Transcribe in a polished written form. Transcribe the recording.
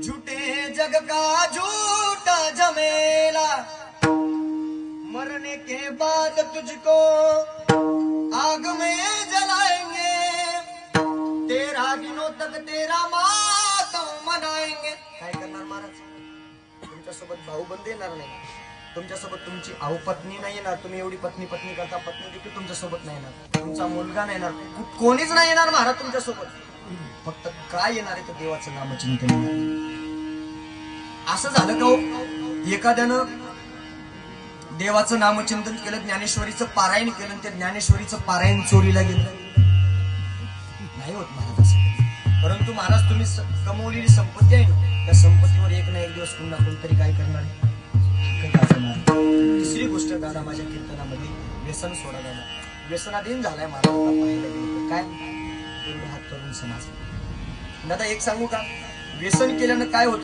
झूठे जग का झूठा झमेला, मरने के बाद तुझको आग में जलाएंगे, तेरा दिनों तक तेरा मातम मनाएंगे. काय करणार महाराज? तुमच्यासोबत भाऊबंद येणार नाही, तुमच्यासोबत तुमची पत्नी नाही येणार. तुम्ही एवढी पत्नी पत्नी करता, पत्नी देखील तुमच्यासोबत नाही येणार, तुमचा मुलगा नाही येणार, कोणीच नाही येणार महाराज तुमच्यासोबत. फक्त काय येणार आहे तर देवाचं नामचिंतन. असं झालं का हो? एखाद्यानं देवाचं नामचिंतन केलं, ज्ञानेश्वरीचं पारायण केलं, त्या ज्ञानेश्वरीचं पारायण चोरीला गेलं, नाही होत महाराज असं. परंतु महाराज तुम्ही कमवलेली संपत्ती आहे ना, त्या संपत्तीवर एक ना एक दिवस पुन्हा कोणतरी काय करणार आहे? तिसरी गोष्ट दादा, माझ्या कीर्तनामध्ये व्यसन सोडा दादा. व्यसनाधीन झालाय महाराज पाहायला गेलं काय पूर्ण हात करून समाज. दादा एक सांगू का? व्यसन केल्यानं काय होतं?